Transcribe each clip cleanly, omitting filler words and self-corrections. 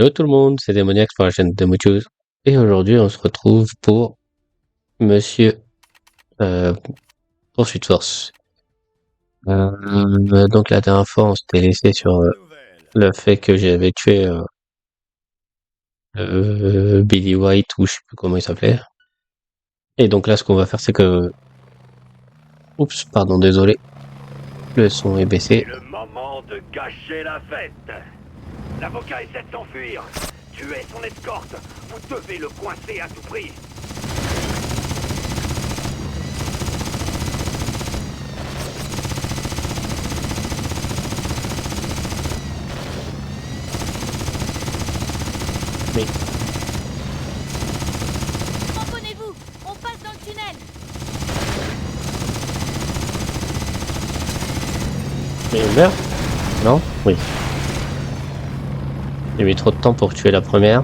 Hello tout le monde, c'est Démoniax pour la chaîne Demotius. Et aujourd'hui, on se retrouve pour Monsieur Poursuite Force. Donc la dernière fois, on s'était laissé sur le fait que j'avais tué Billy White ou je sais plus comment il s'appelait. Et donc là, ce qu'on va faire, c'est que... Oups, pardon, désolé. Le son est baissé. C'est le moment de gâcher la fête. L'avocat essaie de s'enfuir. Tu es son escorte. Vous devez le coincer à tout prix. Mais... Ramponnez-vous, on passe dans le tunnel. Mais il meurt? Non? Oui. J'ai mis trop de temps pour tuer la première.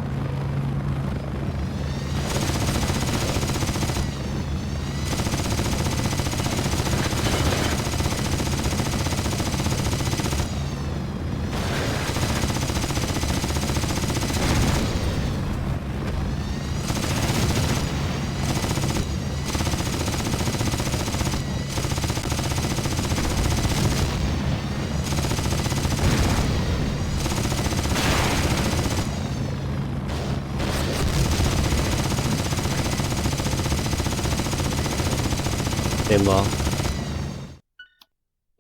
C'est mort.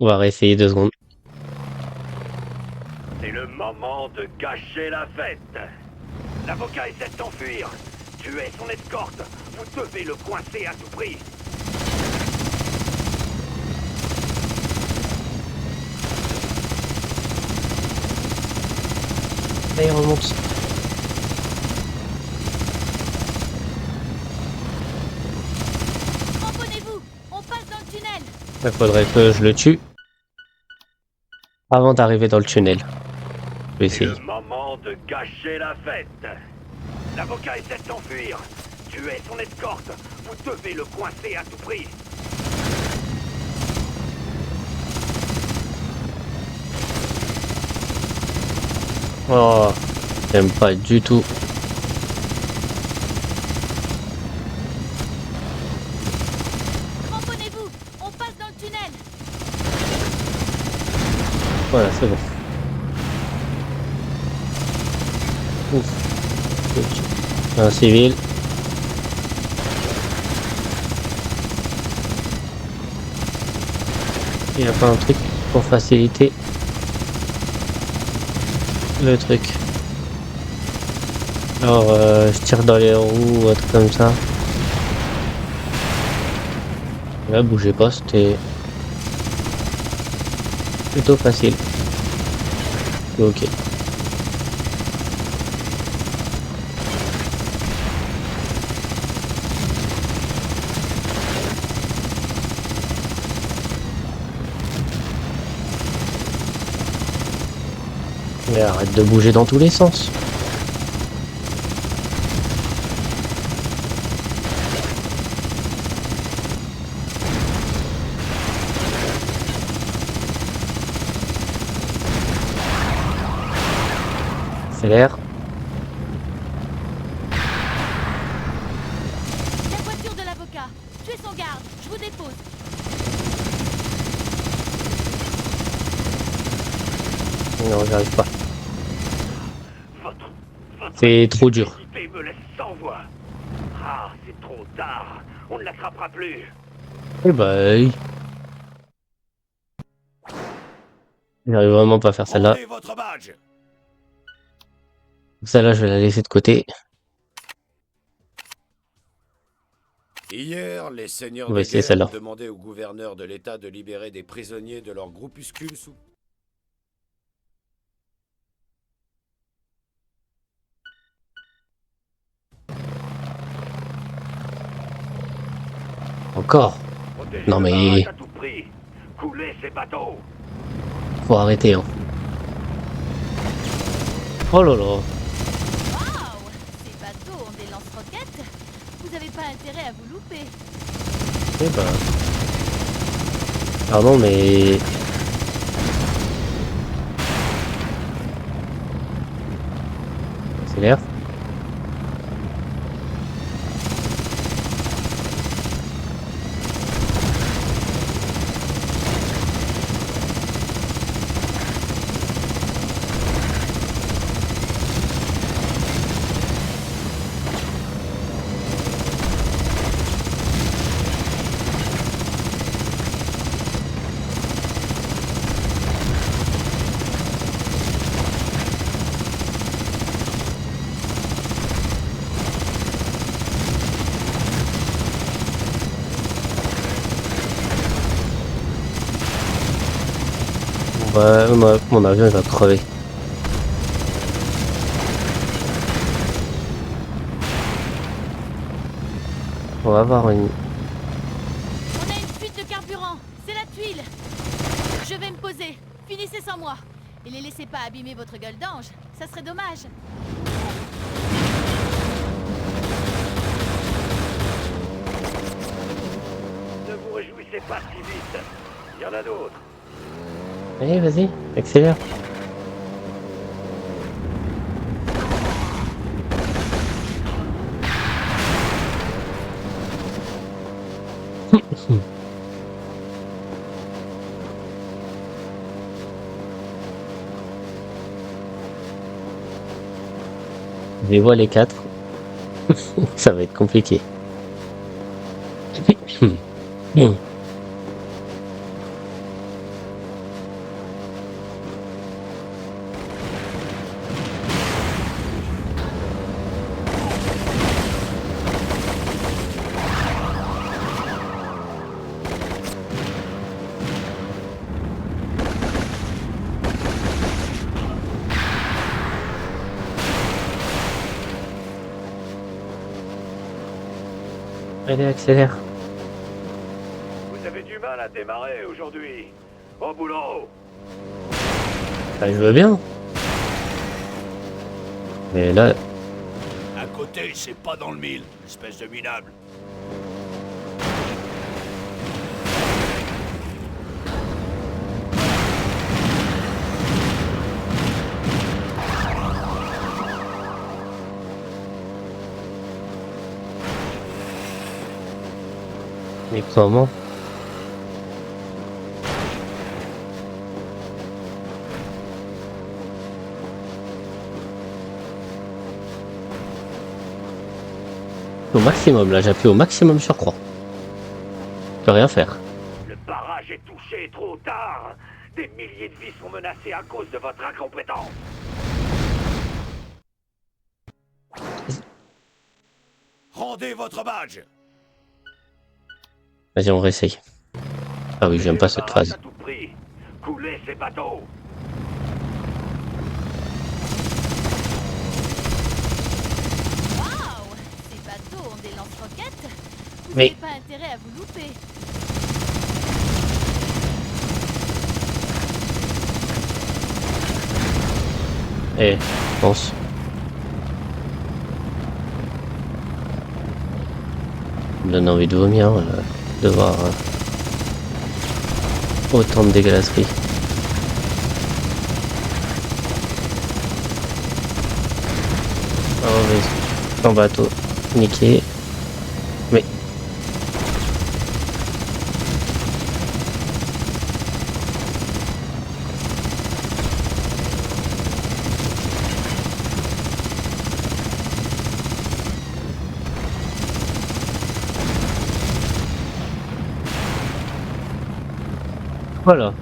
On va réessayer 2 secondes. C'est le moment de gâcher la fête. L'avocat essaie de s'enfuir. Tu es son escorte. Vous devez le coincer à tout prix. Là, il remonte. Ramponnez-vous, on passe dans le tunnel. Il faudrait que je le tue avant d'arriver dans le tunnel. Je vais C'est essayer. le moment de gâcher la fête. L'avocat essaie de s'enfuir. Tu es son escorte. Vous devez le coincer à tout prix. Oh, j'aime pas du tout. Ramponnez-vous, on passe dans le tunnel. Voilà, c'est bon. Ouf. Un civil. Il n'y a pas un truc pour faciliter le truc. Alors, je tire dans les roues ou un truc comme ça. Là, bougez pas, c'était plutôt facile. Ok. Mais arrête de bouger dans tous les sens. Accélère. La voiture de l'avocat. Tuez son garde, je vous dépose. Non, j'arrive pas. Votre C'est trop dur. équipé me laisse sans voix. Ah, c'est trop tard. On ne l'attrapera plus. Eh bah, oui. J'arrive vraiment pas à faire celle-là. Rendez votre badge. Celle-là, je vais la laisser de côté. Hier, les seigneurs On va de essayer guerre celle-là. ont demandé au gouverneur de l'État de libérer des prisonniers de leur groupuscule sous... Encore. Protégez Non le mais barrage à tout prix. Coulez ces bateaux. faut arrêter hein. Oh là là. Waouh, ces bateaux ont des lance-roquettes. Vous avez pas intérêt à vous louper. Eh ben. Pardon mais. accélère. Mon avion il va crever. On va avoir une... On a une fuite de carburant. C'est la tuile. Je vais me poser. Finissez sans moi. Et les laissez pas abîmer votre gueule d'ange. Ça serait dommage. Ne vous réjouissez pas si vite. Il y en a d'autres. Allez, vas-y, accélère. Je les vois les 4. Ça va être compliqué. Allez, accélère. Vous avez du mal à démarrer aujourd'hui. Au boulot. Bah, je veux bien. Mais là, À côté, c'est pas dans le mille, espèce de minable. mais comment? Au maximum, là j'appuie au maximum sur croix. Je peux rien faire. Le barrage est touché trop tard. Des milliers de vies sont menacées à cause de votre incompétence. Rendez votre badge. Vas-y, on réessaye. Ah oui, j'aime pas cette phase. À tout prix. Coulez ces bateaux. Waouh! Ces bateaux ont des lance-roquettes. Vous Mais- n'avez pas intérêt à vous louper. Eh, je pense. Ça me donne envie de vomir, de voir autant de dégueulasseries. Oh, vas-y. En bateau. Niqué. Mais. Voilà.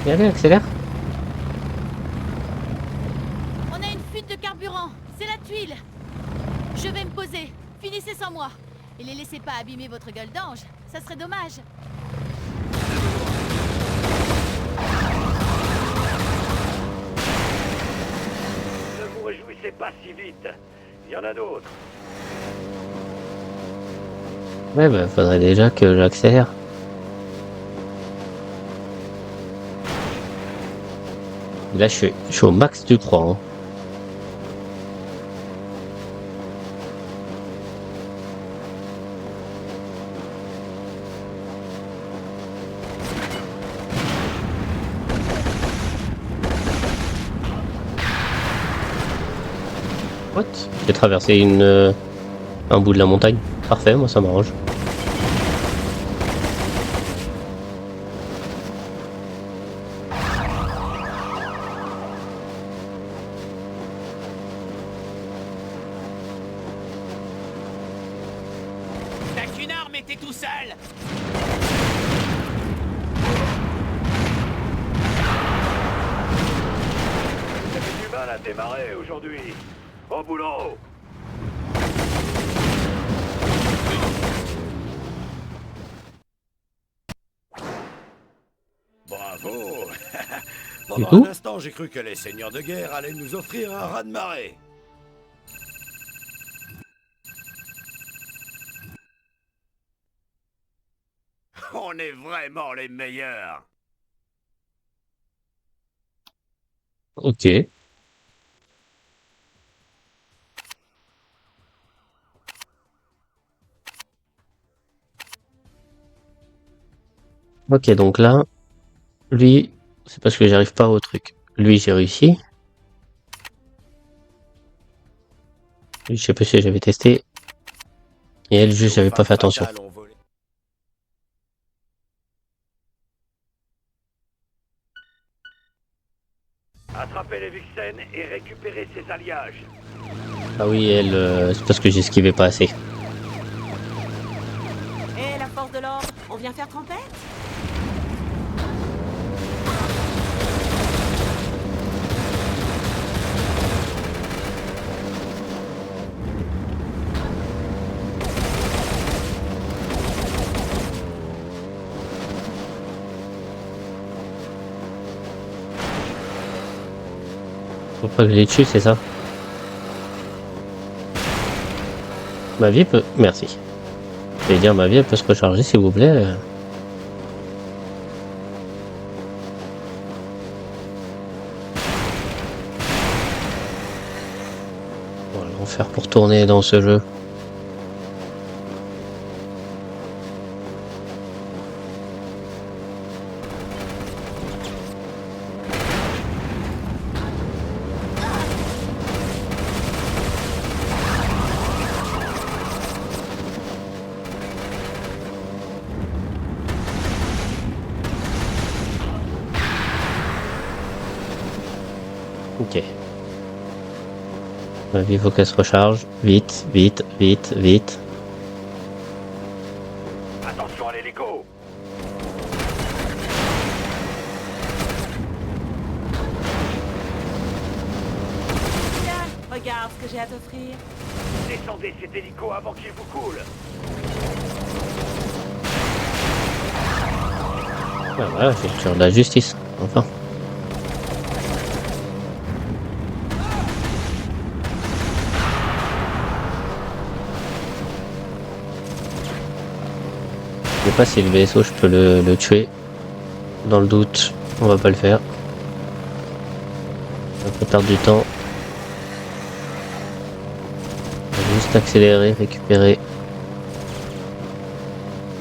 Et allez, accélère. On a une fuite de carburant. C'est la tuile. Je vais me poser. Finissez sans moi. Et les laissez pas abîmer votre gueule d'ange. Ça serait dommage. Ne vous réjouissez pas si vite. Il y en a d'autres. Ouais, bah, faudrait déjà que j'accélère. Là, je suis au max du croix. Hein. What? J'ai traversé un bout de la montagne. Parfait, moi ça m'arrange. T'as qu'une arme et t'es tout seul. T'avais du mal à démarrer aujourd'hui. Au boulot. Bravo. Du Pendant coup un instant, j'ai cru que les seigneurs de guerre allaient nous offrir un raz-de-marée. On est vraiment les meilleurs. Ok. Ok, donc là, lui, c'est parce que j'arrive pas au truc. Lui, j'ai réussi. Lui, je sais pas si j'avais testé. Et elle, juste, Nos j'avais pas femmes fait attention. fatales ont volé. Attrapez les Vixen et récupérez ses alliages. Ah oui, elle, c'est parce que j'esquivais pas assez. Et la force de l'ordre, on vient faire trompette? Faut pas que je les tue, c'est ça? Ma vie peut... Merci. Je vais dire, ma vie, elle peut se recharger, s'il vous plaît. Voilà, l'enfer pour tourner dans ce jeu. Ok. Ma vie, faut qu'elle se recharge. Vite, vite, vite, vite. Attention à l'hélico. Tiens, regarde ce que j'ai à t'offrir. Descendez cet hélico avant qu'il vous coule. Ah, voilà, j'ai le cœur de la justice. Enfin. Je sais pas si le vaisseau, je peux le tuer. Dans le doute, on va pas le faire. On va perdre du temps. On va juste accélérer, récupérer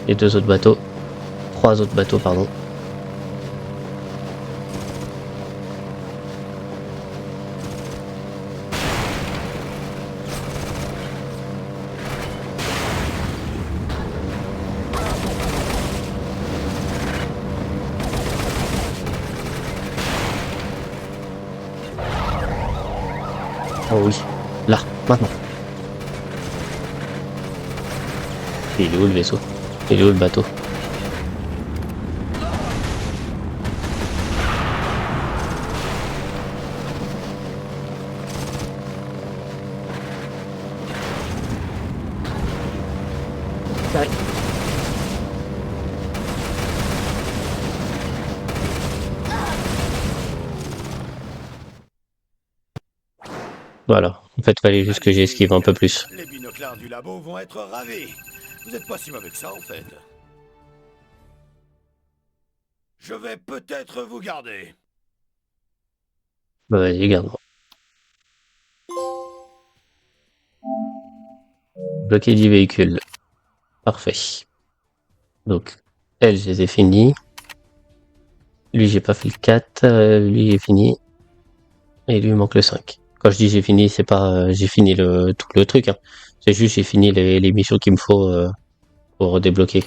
les deux autres bateaux. Trois autres bateaux, pardon. Oh oui, là, maintenant. Il est où le vaisseau? Il est où le bateau? Voilà, en fait, fallait juste que j'esquive un peu plus. Les binoclars du labo vont être ravis. Vous êtes pas si mauvais que ça, en fait. Je vais peut-être vous garder. Bah vas-y, garde-moi. Bloqué du véhicule. Parfait. Donc, elle, je les ai finis. Lui, j'ai pas fait le 4. Lui, il est fini. Et lui, il manque le 5. Quand je dis j'ai fini, c'est pas j'ai fini tout le truc. Hein. C'est juste j'ai fini les missions qu'il me faut pour débloquer.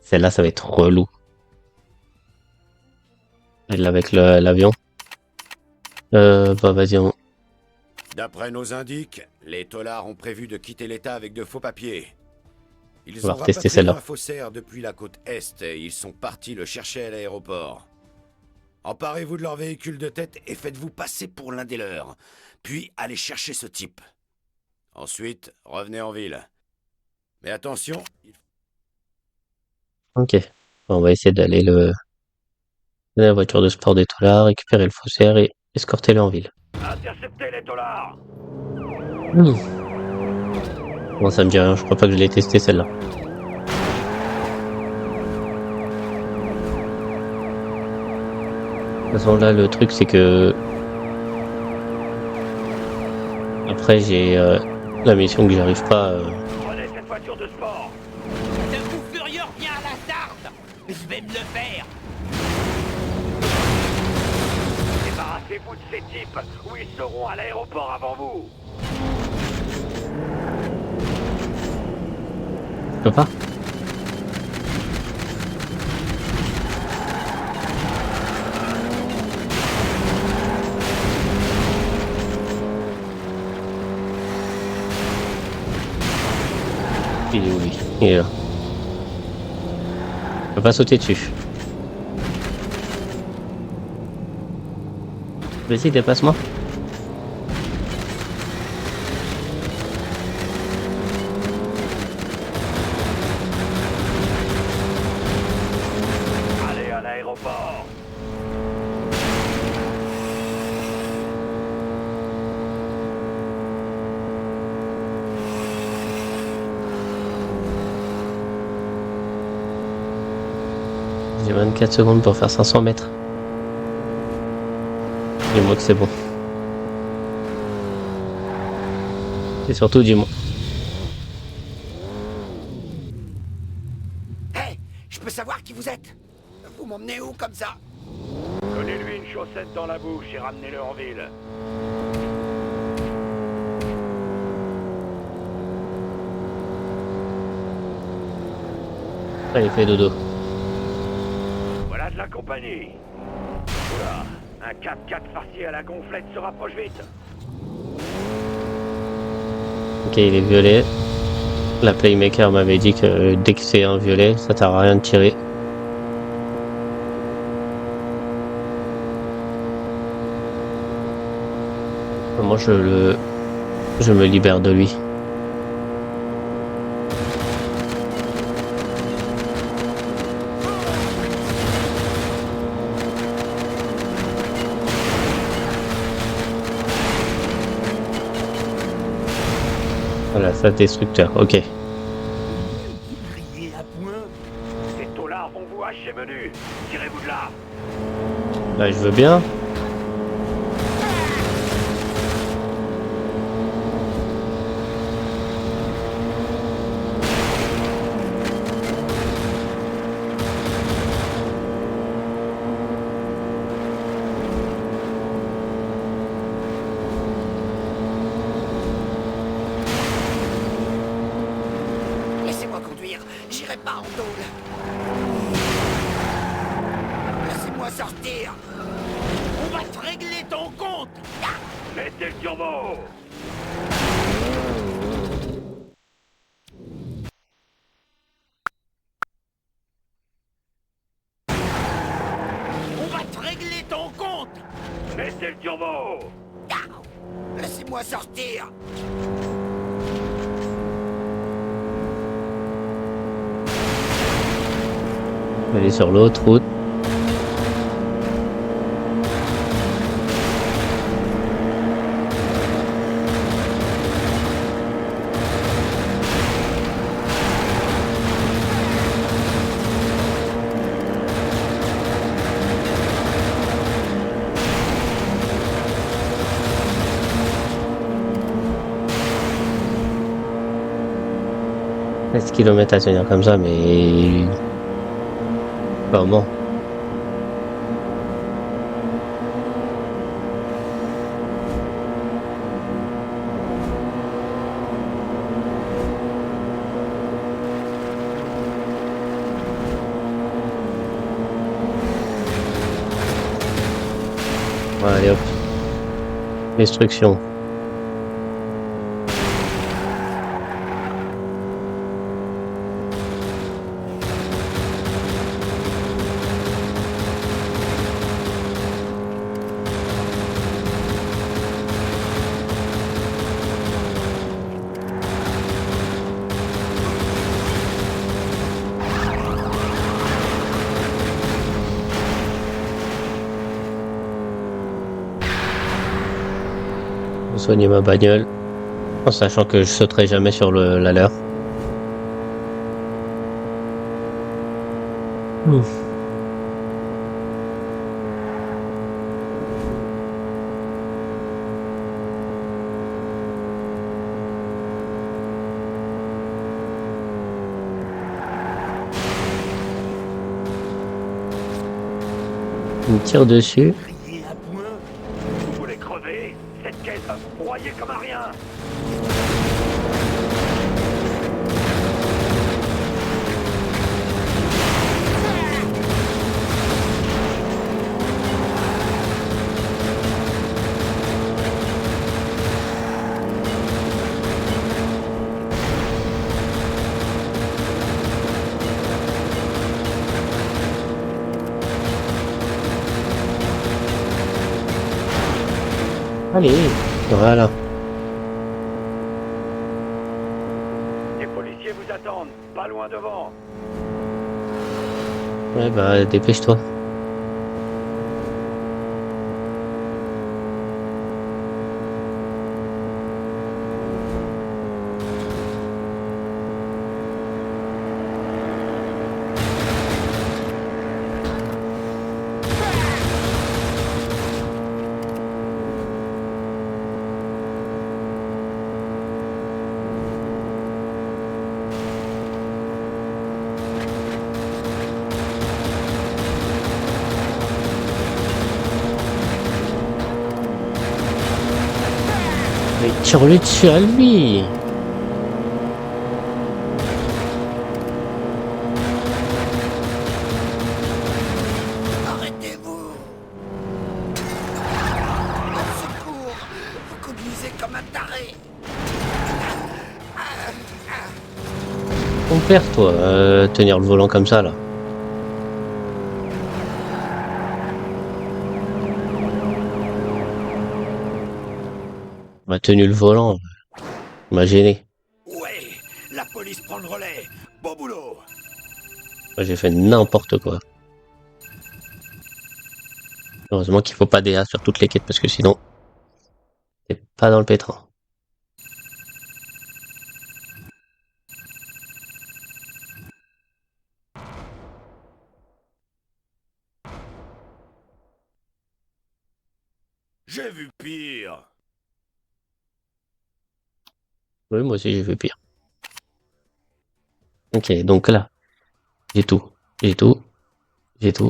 Celle-là, ça va être relou. Celle-là avec l'avion. Bah vas-y, D'après nos indices, les Tolards ont prévu de quitter l'État avec de faux papiers. on Ils va ont retester rapatrié celle-là. un faussaire depuis la côte Est et ils sont partis le chercher à l'aéroport. Emparez-vous de leur véhicule de tête et faites-vous passer pour l'un des leurs. Puis allez chercher ce type. Ensuite, revenez en ville. Mais attention, Ok. On va essayer d'aller la voiture de sport des Tolards, récupérer le faussaire et escorter-le en ville. Interceptez les Tolards. Bon, ça me dit rien, je crois pas que je l'ai testé celle-là. De toute façon, là, le truc, c'est que. Après, j'ai la mission que j'arrive pas. Prenez cette voiture de sport. Ce fou furieux revient à la tarte. Je vais me le faire. Débarrassez-vous de ces types ou ils seront à l'aéroport avant vous. Je peux pas. Il est où lui? Il est là. Je peux pas sauter dessus. Vas-y, dépasse-moi. Allez à l'aéroport. J'ai 24 secondes pour faire 500 mètres. Dis-moi que c'est bon. Et surtout, dis-moi. Hé, je peux savoir qui vous êtes? Vous m'emmenez où comme ça? Donnez-lui une chaussette dans la bouche et ramenez-le en ville. Allez, fais dodo. Voilà de la compagnie. Oula, un 4x4 farci à la gonflette se rapproche vite. Ok, il est violet. La Playmaker m'avait dit que dès que c'est un violet, ça sert à rien de tirer. Moi, je me libère de lui. Voilà, ça destructeur, ok. Crier à point. Ces taulards vont vous hacher menu. Tirez-vous de là. Bah, je veux bien. Laissez-moi conduire, j'irai pas en tôle. Laissez-moi sortir. On va te régler ton compte. Mettez le turbo. On va te régler ton compte. Mettez le turbo. Laissez-moi sortir. Aller sur l'autre route. Est-ce kilomètres à tenir comme ça, mais. Comment? Allez hop. Destruction. Soigner ma bagnole. En sachant que je sauterai jamais sur la leur. Il me tire dessus. Criez à point. Vous voulez crever? Cette caisse va vous broyer comme un rien. Allez, voilà. Les policiers vous attendent, pas loin devant. Ouais bah dépêche-toi. Mais tire-lui dessus à lui. Arrêtez-vous! Au secours! Vous conduisez comme un taré! Ton père toi, tenir le volant comme ça là. M'a tenu le volant, m'a gêné. Ouais! La police prend le relais! Bon boulot! Moi, j'ai fait n'importe quoi. Heureusement qu'il faut pas DA sur toutes les quêtes parce que sinon, c'est pas dans le pétrin. J'ai vu pire! Oui, moi aussi j'ai fait pire. Ok, donc là, j'ai tout. J'ai tout. J'ai tout.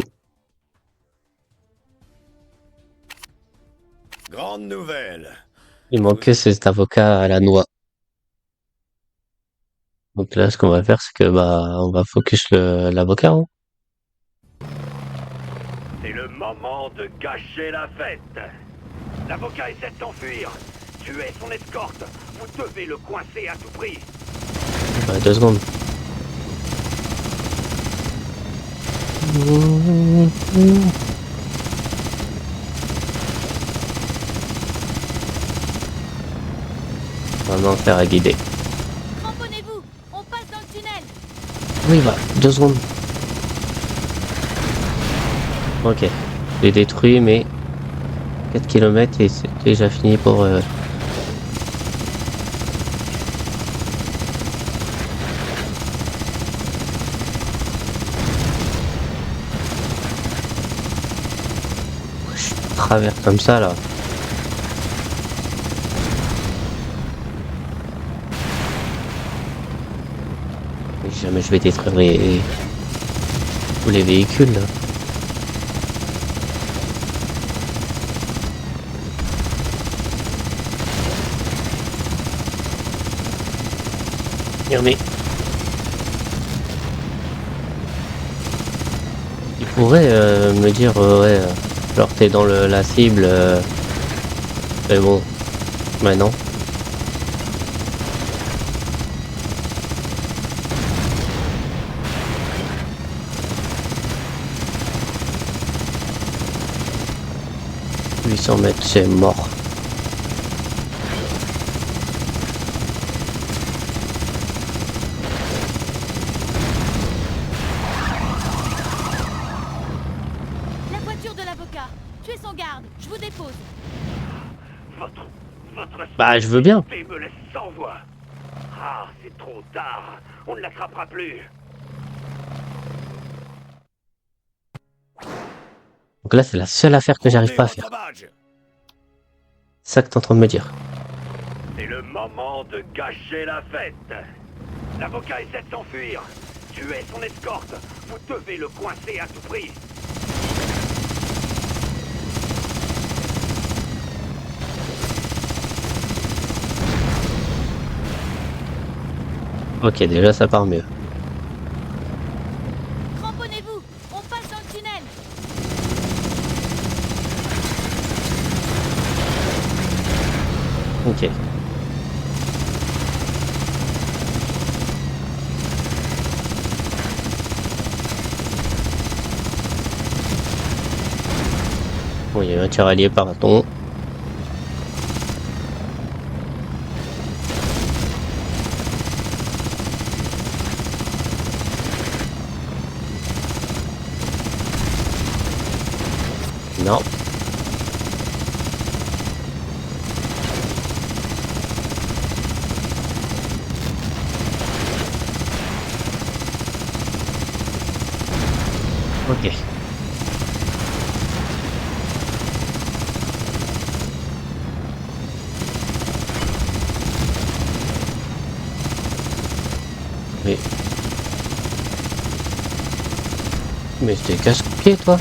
Grande nouvelle! Il manquait cet avocat à la noix. Donc là, ce qu'on va faire, c'est que bah, on va focus l'avocat. Hein. C'est le moment de gâcher la fête. L'avocat essaie de t'enfuir. Tu es son escorte. Vous devez le coincer à tout prix. Ouais, 2 secondes. Vraiment faire à guider. Cramponnez-vous, on passe dans le tunnel. Oui, bah, 2 secondes. Ok, j'ai détruit, mais 4 km et c'est déjà fini pour... Je traverse comme ça, là. Mais jamais je vais détruire tous les véhicules, là. Mais il pourrait me dire ouais, Genre t'es dans la cible. Mais bon. Maintenant. « 800 mètres, c'est mort. » La voiture de l'avocat. Tuez son garde. Je vous dépose. Votre Bah, je veux bien. stupidité me laisse sans voix. Ah, c'est trop tard. On ne l'attrapera plus. Donc là, c'est la seule affaire que j'arrive pas à faire. C'est ça que t'es en train de me dire. C'est le moment de gâcher la fête. L'avocat essaie de s'enfuir. Tuez son escorte. Vous devez le coincer à tout prix. Ok, déjà ça part mieux. Cramponnez-vous. On passe dans le tunnel. Ok. Bon, il y a un tir allié par bâton. Non. Ok. Oui. Mais je te casse-pied, toi.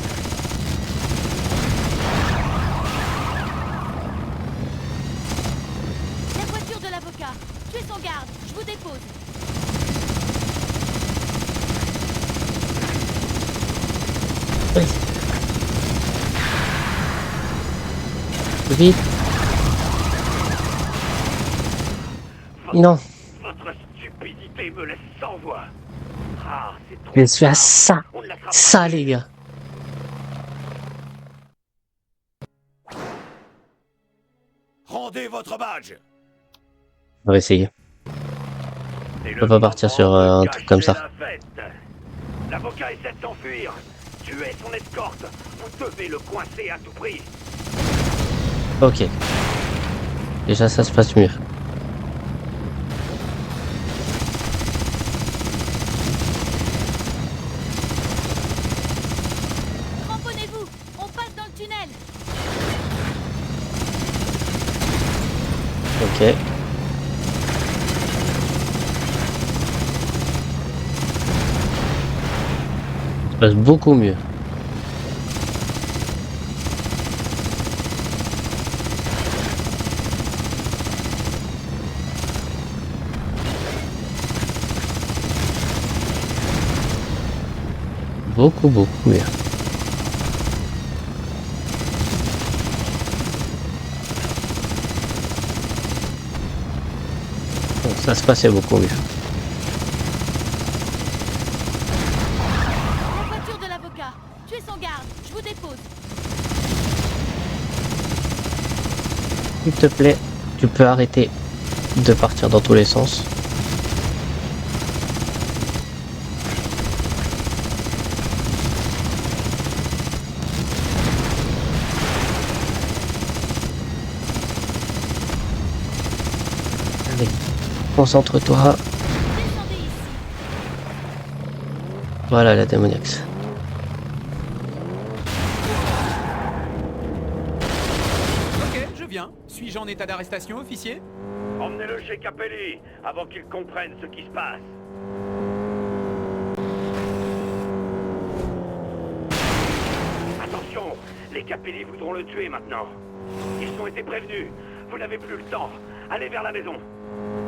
La voiture de l'avocat. Tuez son garde. Je vous dépose. Oui. Vite. Non. Votre stupidité me laisse sans voix. Ah, c'est trop Je suis à tard. ça. On ne l'attrapera Ça, plus. les gars. Rendez votre badge. On va essayer. C'est peut pas partir sur, un truc comme ça. la fête. L'avocat essaie de s'enfuir. Tuez son escorte. Vous devez le coincer à tout prix. Ok. Déjà, ça se passe mieux. Cramponnez-vous. On passe dans le tunnel. Ok. Ça se passe beaucoup mieux. Beaucoup mieux. Bon, ça se passait beaucoup mieux. La voiture de l'avocat. Tuez son garde. Je vous dépose. S'il te plaît, tu peux arrêter de partir dans tous les sens. Allez, concentre-toi. Descendez ici. Voilà la démoniaque. Ok, je viens. Suis-je en état d'arrestation, officier? Emmenez-le chez Capelli avant qu'il comprenne ce qui se passe. Attention, les Capelli voudront le tuer maintenant. Ils ont été prévenus. Vous n'avez plus le temps. Allez vers la maison.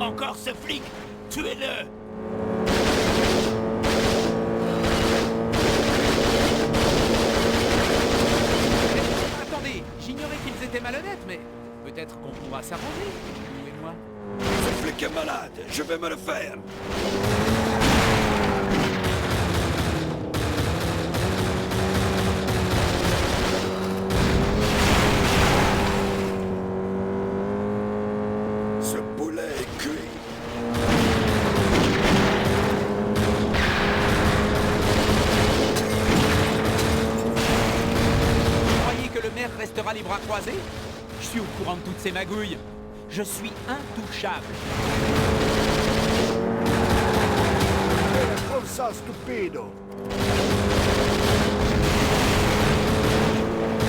Encore ce flic. Tuez-le. flic est malade, je vais me le faire. Ce poulet est cuit. Vous croyez que le maire restera les bras croisés? Je suis au courant de toutes ces magouilles. Je suis intouchable. Cosa stupido.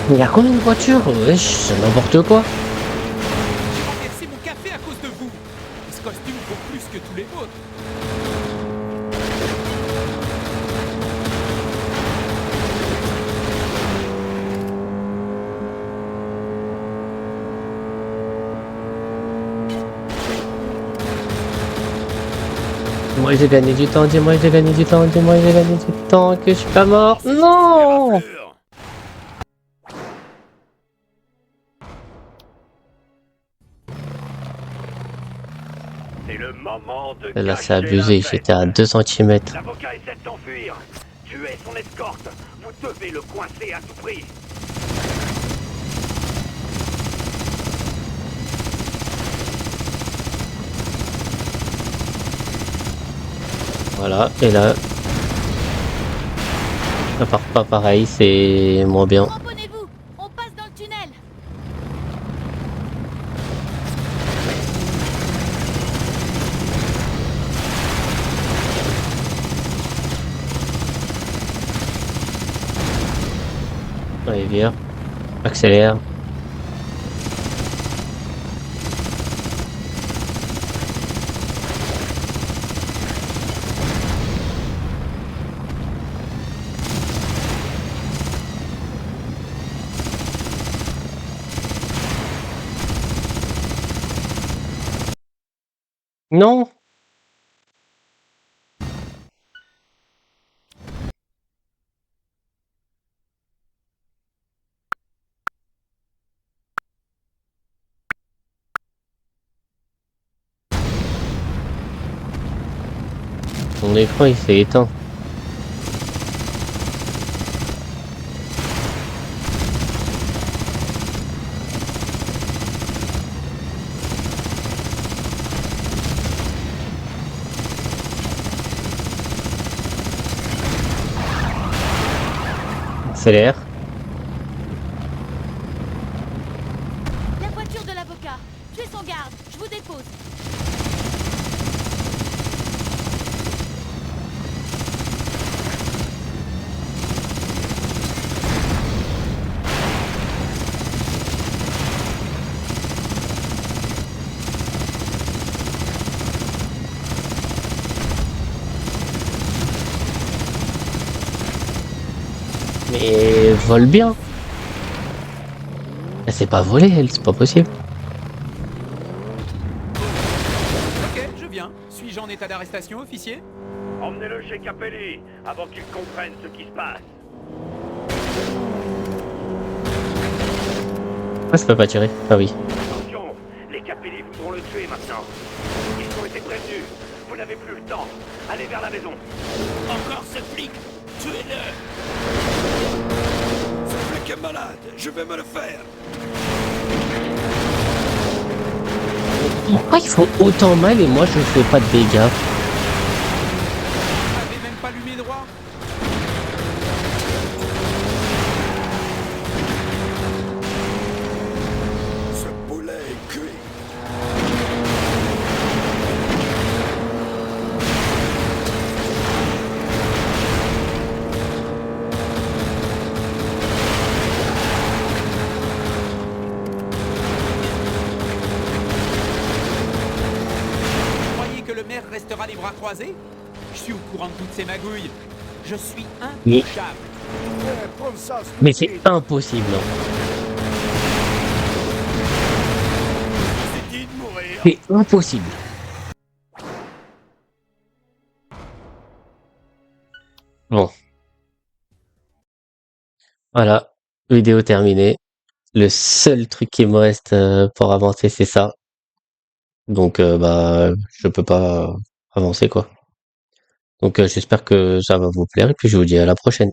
Il y a combien de voitures? Wesh, c'est n'importe quoi. J'ai renversé mon café à cause de vous. Et ce costume vaut plus que tous les autres. Moi j'ai gagné du temps, dis-moi j'ai gagné du temps, dis-moi j'ai gagné du temps, que je suis pas mort. Non! C'est le moment de Là gâcher c'est abusé, la fête. j'étais à 2 cm. L'avocat essaie de s'enfuir. Tuez son escorte. Vous devez le coincer à tout prix. Voilà, et là... Ça part pas pareil, c'est moins bien. Ramponnez-vous, on passe dans le tunnel. Allez, viens. Accélère. Non! Mon écran il s'est éteint. Accélère. La voiture de l'avocat. Tuez son garde, je vous dépose. Mais vole bien. Elle s'est pas volée, elle, c'est pas possible. Ok, je viens. Suis-je en état d'arrestation, officier? Emmenez-le chez Capelli avant qu'il comprenne ce qui se passe. Ah, je peux pas tirer. Ah oui. Attention, les Capelli voudront le tuer maintenant. Ils ont été prévenus. Vous n'avez plus le temps. Allez vers la maison. Encore ce flic! Tuez-le! Ce flic est malade, je vais me le faire. Pourquoi ils font autant mal et moi je fais pas de dégâts? Vous n'avez même pas allumé droit? Ce poulet est cuit. Vous croyez que le maire restera les bras croisés? Je suis au courant de toutes ces magouilles. Je suis intouchable. Mais c'est impossible. Non. C'est dit de mourir. C'est impossible. Bon. Voilà. Vidéo terminée. Le seul truc qui me reste pour avancer, c'est ça. Donc bah je peux pas avancer quoi. Donc j'espère que ça va vous plaire et puis je vous dis à la prochaine.